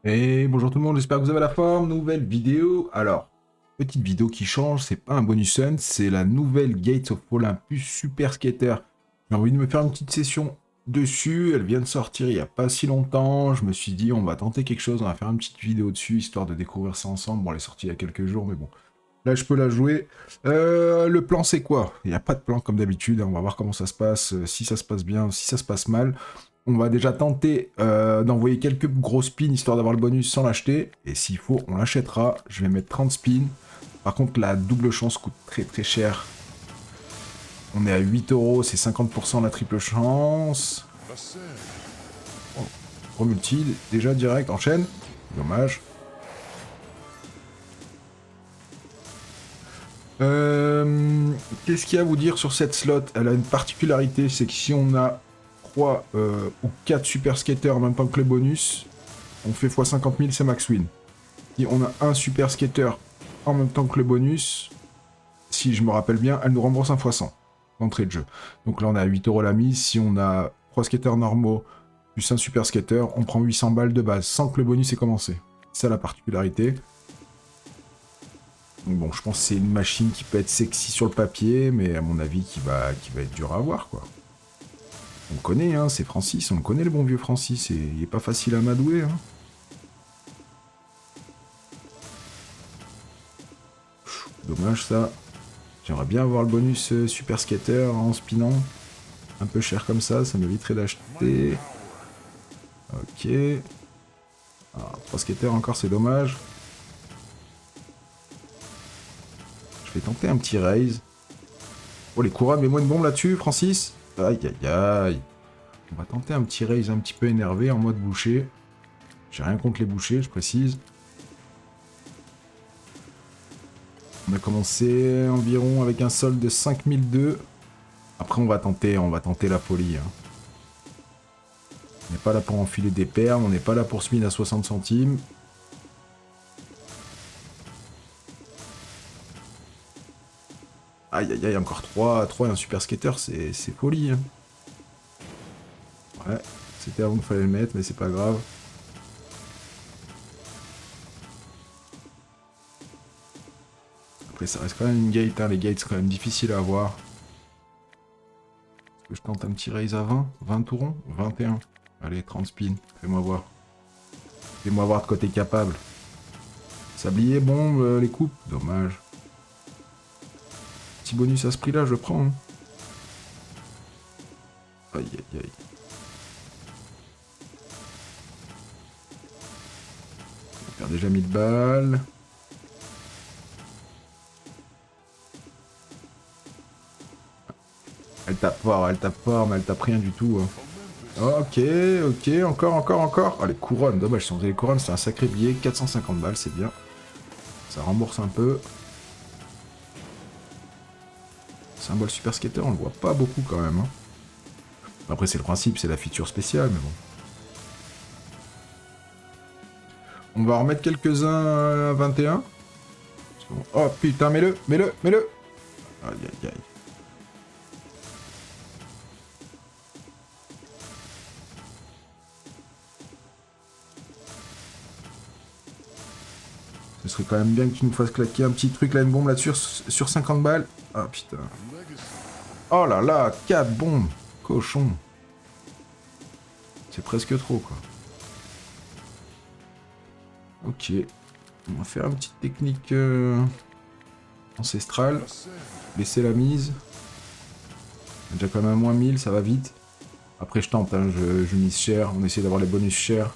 Et bonjour tout le monde, j'espère que vous avez la forme. Nouvelle vidéo. Alors, petite vidéo qui change, c'est pas un bonus sun, c'est la nouvelle Gates of Olympus Super Skater. J'ai envie de me faire une petite session dessus, elle vient de sortir il y a pas si longtemps. Je me suis dit, on va tenter quelque chose, on va faire une petite vidéo dessus, histoire de découvrir ça ensemble. Bon, elle est sortie il y a quelques jours, mais bon. Là, je peux la jouer. Le plan, c'est quoi? Il n'y a pas de plan comme d'habitude, hein. On va voir comment ça se passe, si ça se passe bien, si ça se passe mal. On va déjà tenter d'envoyer quelques gros spins histoire d'avoir le bonus sans l'acheter. Et s'il faut, on l'achètera. Je vais mettre 30 spins. Par contre, la double chance coûte très très cher. On est à 8 euros, c'est 50% la triple chance. Oh, gros multi, déjà direct, enchaîne. Dommage. Qu'est-ce qu'il y a à vous dire sur cette slot? Elle a une particularité, c'est que si on a 3 ou 4 super skaters en même temps que le bonus, on fait x 50 000, c'est max win. Si on a un super skater en même temps que le bonus, si je me rappelle bien, elle nous rembourse un x 100 d'entrée de jeu. Donc là, on est à 8 euros la mise. Si on a 3 skaters normaux plus un super skater, on prend 800 balles de base sans que le bonus ait commencé. C'est ça la particularité. Donc bon, je pense que c'est une machine qui peut être sexy sur le papier, mais à mon avis qui va être dur à avoir, quoi. On le connaît, hein, c'est Francis, on le connaît le bon vieux Francis, et il est pas facile à m'adouer, hein. Dommage ça. J'aimerais bien avoir le bonus Super Skater en spinant. Un peu cher comme ça m'éviterait d'acheter. Ok. Ah, 3 skaters encore, c'est dommage. Je vais tenter un petit raise. Oh, les couronnes, mets-moi une bombe là-dessus, Francis. Aïe, aïe, aïe. On va tenter un petit raise un petit peu énervé en mode boucher. J'ai rien contre les bouchers, je précise. On a commencé environ avec un solde de 5002. Après, on va tenter la folie, hein. On n'est pas là pour enfiler des perles, on n'est pas là pour se miner à 60 centimes. Aïe aïe aïe, encore 3 et un super skater, c'est folie, hein. Ouais, c'était avant qu'il fallait le mettre, mais c'est pas grave. Après, ça reste quand même une gate, hein. Les gates, c'est quand même difficile à avoir. Est-ce que je tente un petit raise à 20? 20 tourons? 21. Allez, 30 spins, fais-moi voir. Fais-moi voir de côté capable. Sablier, bombe, les coupes, dommage. Petit bonus à ce prix-là, je le prends, hein. Aïe aïe aïe. On perd déjà 1000 balles. Elle tape fort, mais elle tape rien du tout, hein. Ok, ok, encore. Oh, les couronnes, dommage, si on faisait les couronnes, c'est un sacré billet. 450 balles, c'est bien. Ça rembourse un peu. Symbole super skater, on le voit pas beaucoup quand même, hein. Après, c'est le principe, c'est la feature spéciale, mais bon. On va en remettre quelques-uns à 21. Oh putain, mets-le. Aïe aïe aïe. Ce serait quand même bien que tu nous fasses claquer un petit truc là, une bombe là-dessus sur 50 balles. Ah putain. Oh là là, 4 bombes. Cochon. C'est presque trop, quoi. Ok. On va faire une petite technique ancestrale. Baisser la mise. On a déjà quand même à moins 1000, ça va vite. Après, je tente, hein, je mise cher. On essaie d'avoir les bonus chers.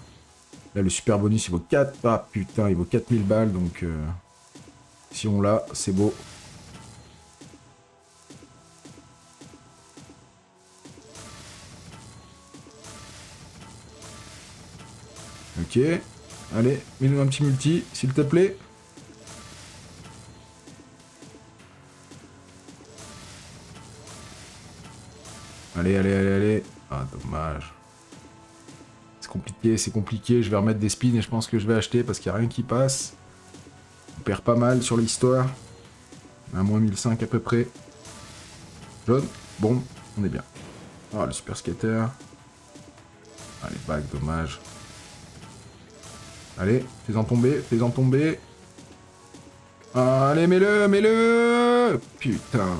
Là, le super bonus, il vaut 4. Ah putain, il vaut 4000 balles, donc... si on l'a, c'est beau. Ok. Allez, mets-nous un petit multi, s'il te plaît. Allez. Ah, dommage. C'est compliqué. Je vais remettre des spins et je pense que je vais acheter parce qu'il n'y a rien qui passe. On perd pas mal sur l'histoire. À moins 1005 à peu près. Jaune. Bon, on est bien. Ah, le super skater. Ah, les bagues, dommage. Allez, fais-en tomber, fais-en tomber. Allez, mets-le, mets-le. Putain.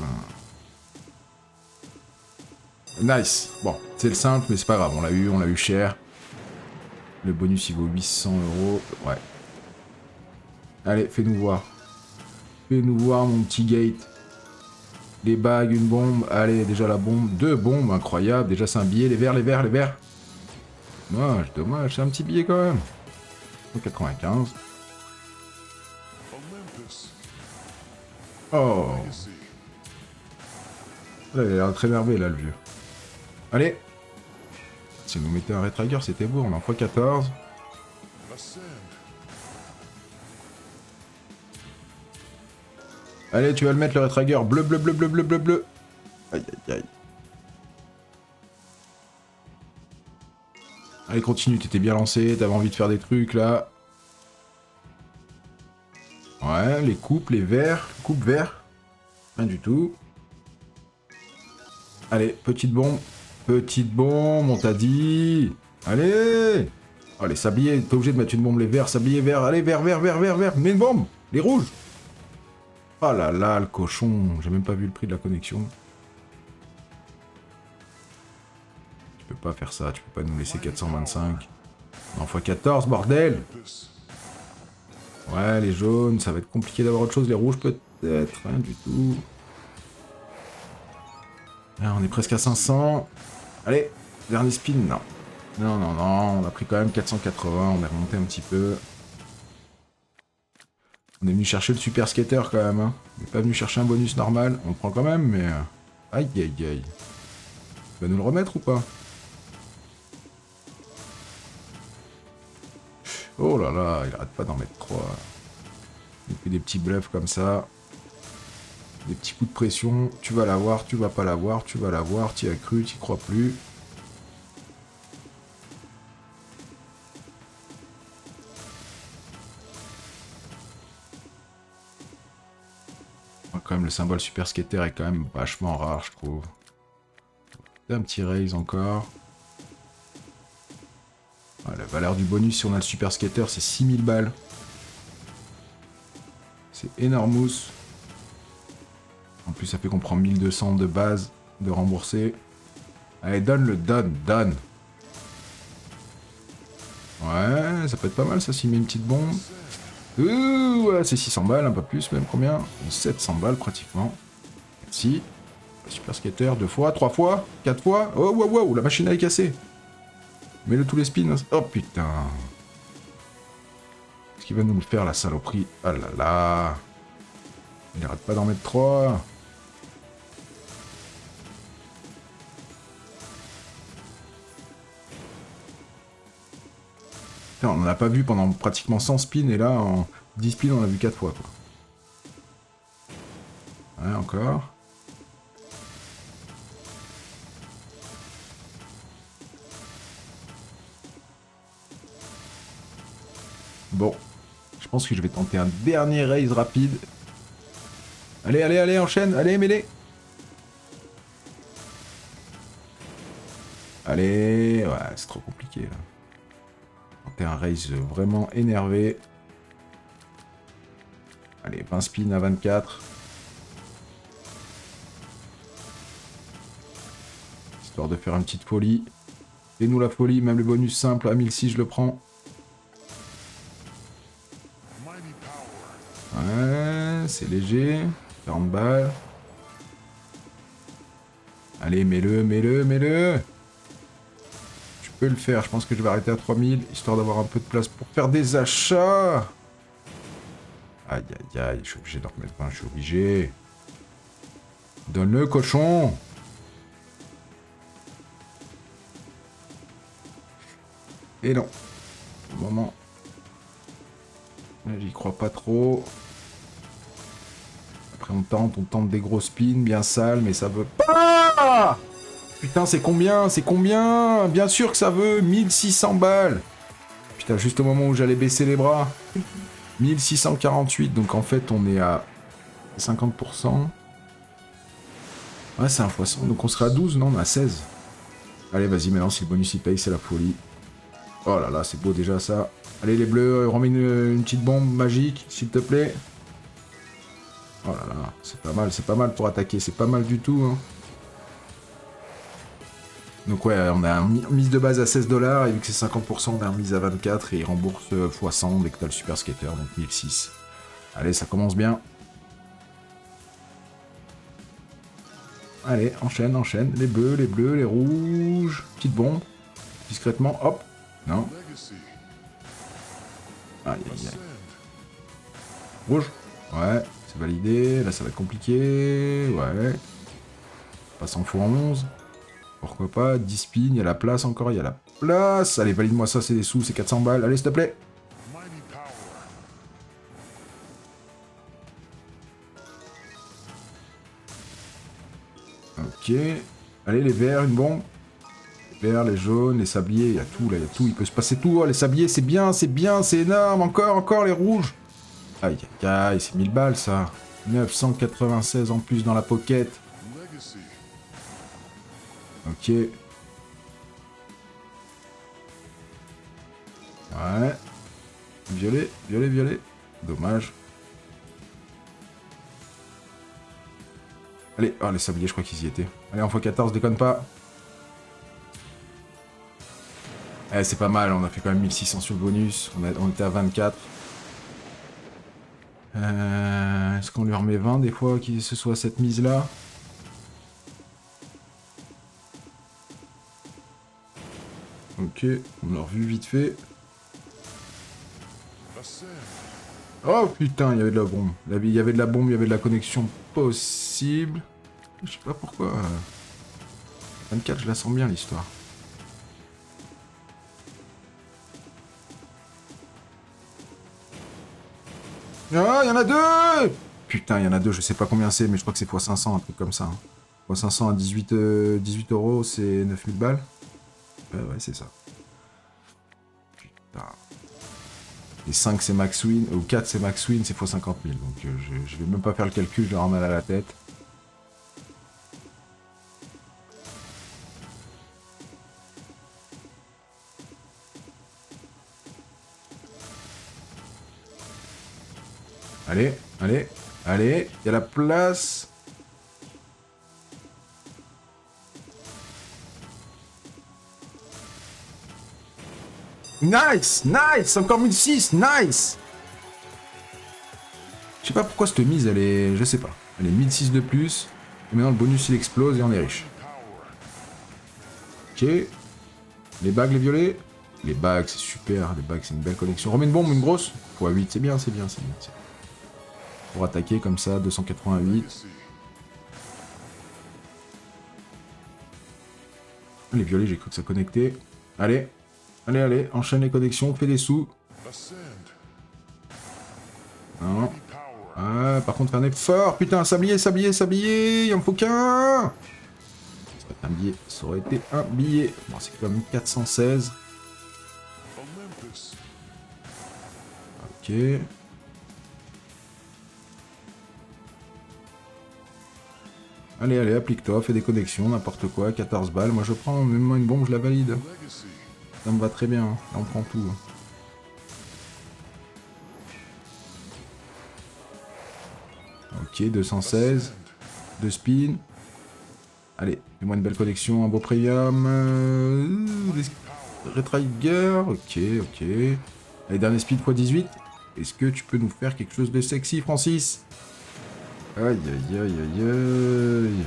Nice. Bon, c'est le simple, mais c'est pas grave. On l'a eu cher. Le bonus, il vaut 800 €. Ouais. Allez, fais-nous voir. Fais-nous voir, mon petit gate. Les bagues, une bombe. Allez, déjà la bombe. 2 bombes, incroyable. Déjà, c'est un billet. Les verts, les verts, les verts. Dommage, dommage. C'est un petit billet quand même. 195. Oh. Là, il a l'air très énervé, là, le vieux. Allez. Si vous mettez un Retrigger, c'était beau. On est en x14. Allez, tu vas le mettre, le Retrigger. Bleu, bleu, bleu, bleu, bleu, bleu, bleu. Aïe, aïe, aïe. Allez, continue. T'étais bien lancé. T'avais envie de faire des trucs, là. Ouais, les coupes, les verts. Coupe vert. Rien du tout. Allez, petite bombe. Petite bombe, on t'a dit. Allez. Oh, les sabliers, t'es obligé de mettre une bombe, les verts, sabliers verts. Allez, vert, vert, vert, vert, vert. Mets une bombe. Les rouges. Oh là là, le cochon. J'ai même pas vu le prix de la connexion. Tu peux pas faire ça, tu peux pas nous laisser 425. Non, x14, bordel. Ouais, les jaunes, ça va être compliqué d'avoir autre chose. Les rouges, peut-être. Rien du tout. Ah, on est presque à 500. Allez, dernier spin, non. Non, non, non, on a pris quand même 480, on est remonté un petit peu. On est venu chercher le super skater quand même, hein. On n'est pas venu chercher un bonus normal, on le prend quand même, mais... Aïe, aïe, aïe. Tu vas nous le remettre ou pas? Oh là là, il arrête pas d'en mettre 3. Il fait des petits bluffs comme ça. Des petits coups de pression. Tu vas l'avoir, tu vas pas l'avoir, tu vas l'avoir, t'y as cru, t'y crois plus. Quand même, le symbole super skater est quand même vachement rare, je trouve. Un petit raise encore. Ouais, la valeur du bonus si on a le super skater, c'est 6000 balles. C'est énormous. En plus, ça fait qu'on prend 1200 de base de rembourser. Allez, donne-le, donne. Ouais, ça peut être pas mal ça s'il met une petite bombe. Ouais, c'est 600 balles, un peu plus, même combien? 700 balles pratiquement. Merci. Super skater, 2 fois, 3 fois, 4 fois. Oh, wow, wow, la machine elle est cassée. Mets-le tous les spins. Oh putain. Qu'est-ce qu'il va nous le faire la saloperie? Ah là là. Il n'arrête pas d'en mettre 3. Putain, on n'en a pas vu pendant pratiquement 100 spins et là en 10 spins on a vu 4 fois quoi. Ouais, encore. Bon. Je pense que je vais tenter un dernier raise rapide. Allez, allez, allez, enchaîne. Allez, mêlée. Allez. Ouais, c'est trop compliqué là. Tenter un raise vraiment énervé. Allez, 20 spins à 24. Histoire de faire une petite folie. Fais-nous la folie, même le bonus simple à 1006, je le prends. Ouais, c'est léger. 40 balles. Allez, mets-le, mets-le, mets-le. Tu peux le faire, je pense que je vais arrêter à 3000, histoire d'avoir un peu de place pour faire des achats. Aïe, aïe, aïe, je suis obligé d'en remettre 20, je suis obligé. Donne-le, cochon. Et non. Au moment. J'y crois pas trop. Après on tente des gros spins bien sales, mais ça veut pas. Putain, c'est combien? C'est combien? Bien sûr que ça veut 1600 balles. Putain, juste au moment où j'allais baisser les bras. 1648, donc en fait on est à 50%. Ouais, c'est un x100, donc on sera à 12, non? On est à 16. Allez, vas-y, maintenant si le bonus il paye, c'est la folie. Oh là là, c'est beau déjà ça. Allez les bleus, remets une petite bombe magique, s'il te plaît. Oh là là, c'est pas mal pour attaquer, c'est pas mal du tout. Hein. Donc ouais, on a une mise de base à 16 $, et vu que c'est 50%, on a une mise à 24, et il rembourse x100 dès que t'as le super skater, donc 1006. Allez, ça commence bien. Allez, enchaîne, enchaîne. Les bleus, les rouges. Petite bombe. Discrètement, hop. Non. Aïe, aïe, aïe. Rouge. Ouais, c'est validé. Là, ça va être compliqué. Ouais. Passe en x11. Pourquoi pas. 10 spins, il y a la place encore, il y a la place. Allez, valide-moi ça, c'est des sous, c'est 400 balles. Allez, s'il te plaît. Ok. Allez, les verts, une bombe. Les verts, les jaunes, les sabliers, il y a tout, là, il y a tout. Il peut se passer tout. Oh, les sabliers, c'est bien, c'est énorme. Encore, les rouges. Aïe, aïe, aïe, c'est 1000 balles, ça. 996 en plus dans la pocket. Ok. Ouais. Violet, violet, violet. Dommage. Allez, oh les sabliers, je crois qu'ils y étaient. Allez, en x14, déconne pas. Eh, c'est pas mal, on a fait quand même 1600 sur le bonus. On était à 24. Est-ce qu'on lui remet 20 des fois, qu'il se soit cette mise-là? Ok, on l'a revu vite fait. Oh putain, il y avait de la bombe. Il y avait de la bombe, il y avait de la connexion possible. Je sais pas pourquoi. 24, je la sens bien l'histoire. Ah, il y en a deux! Putain, il y en a deux, je sais pas combien c'est, mais je crois que c'est x500, un truc comme ça. x500 à 18 €, c'est 9000 balles. Ouais, c'est ça. Putain. Et 5 c'est max win, ou 4 c'est max win, c'est x50 000. Donc je vais même pas faire le calcul, je vais avoir mal à la tête. Allez, allez, allez, il y a la place. Nice, nice, encore 1006, nice. Je sais pas pourquoi cette mise, elle est... Je sais pas. Elle est 1006 de plus. Et maintenant, le bonus, il explose et on est riche. Ok. Les bagues, les violets. Les bagues, c'est super. Les bagues, c'est une belle collection. Remets une bombe, une grosse. x8, c'est bien, c'est bien, c'est bien. Pour attaquer comme ça, 288. Les violets, j'ai cru que ça connectait. Allez. Allez, allez, enchaîne les connexions, fais des sous. Non. Ah, par contre, un effort. Putain, sablier, sablier, sablier. Il en faut qu'un. Un billet, ça aurait été un billet. Bon, c'est quand même 416. Ok. Allez, allez, applique-toi, fais des connexions, n'importe quoi, 14 balles. Moi, je prends, même moi une bombe, je la valide. Ça me va très bien, hein. Là, on prend tout. Ok, 216. 2 spins. Allez, fais-moi une belle connexion, un beau premium. Retrigger, ok, ok. Allez, dernier speed x18. Est-ce que tu peux nous faire quelque chose de sexy, Francis? Aïe, aïe, aïe, aïe, aïe.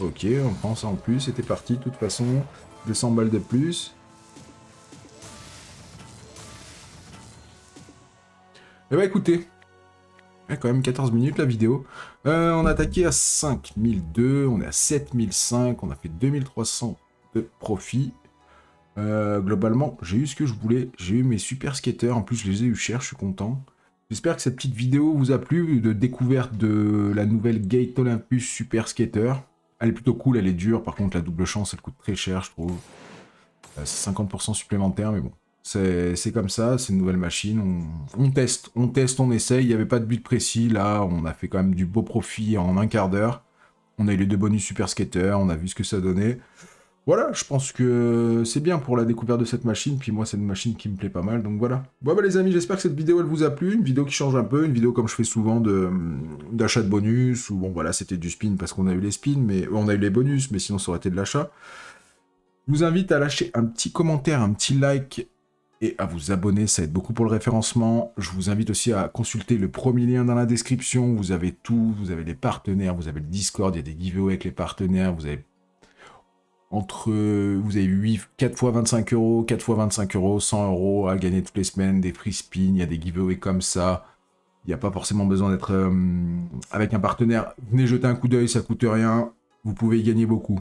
Ok, on prend ça en plus, c'était parti, de toute façon. 200 balles de plus. Eh bah écoutez, il y a quand même 14 minutes la vidéo. On a attaqué à 5002, on est à 7005, on a fait 2300 de profit. Globalement, j'ai eu ce que je voulais, j'ai eu mes super skaters, en plus je les ai eu chers, je suis content. J'espère que cette petite vidéo vous a plu, de découverte de la nouvelle Gate Olympus Super Skater. Elle est plutôt cool, elle est dure, par contre la double chance elle coûte très cher je trouve. C'est 50% supplémentaire, mais bon. C'est comme ça, c'est une nouvelle machine, on teste, on essaye, il n'y avait pas de but précis, là on a fait quand même du beau profit en un quart d'heure. On a eu les 2 bonus Super Skater, on a vu ce que ça donnait. Voilà, je pense que c'est bien pour la découverte de cette machine, puis moi c'est une machine qui me plaît pas mal, donc voilà. Bon bah les amis, j'espère que cette vidéo elle vous a plu, une vidéo qui change un peu, une vidéo comme je fais souvent d'achat de bonus, ou bon voilà c'était du spin parce qu'on a eu les spins, mais on a eu les bonus, mais sinon ça aurait été de l'achat. Je vous invite à lâcher un petit commentaire, un petit like, et à vous abonner, ça aide beaucoup pour le référencement. Je vous invite aussi à consulter le premier lien dans la description, vous avez tout, vous avez les partenaires, vous avez le Discord, il y a des giveaways avec les partenaires, vous avez vous avez 4 fois 25 euros, 4 fois 25 euros, 100 euros à gagner toutes les semaines, des free spins, il y a des giveaways comme ça. Il n'y a pas forcément besoin d'être avec un partenaire. Venez jeter un coup d'œil, ça coûte rien. Vous pouvez y gagner beaucoup.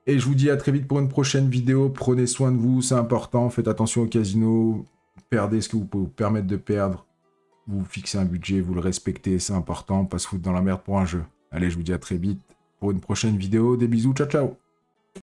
Et je vous dis à très vite pour une prochaine vidéo. Prenez soin de vous, c'est important. Faites attention au casino. Perdez ce que vous pouvez vous permettre de perdre. Vous fixez un budget, vous le respectez, c'est important. Pas se foutre dans la merde pour un jeu. Allez, je vous dis à très vite pour une prochaine vidéo. Des bisous, ciao ciao.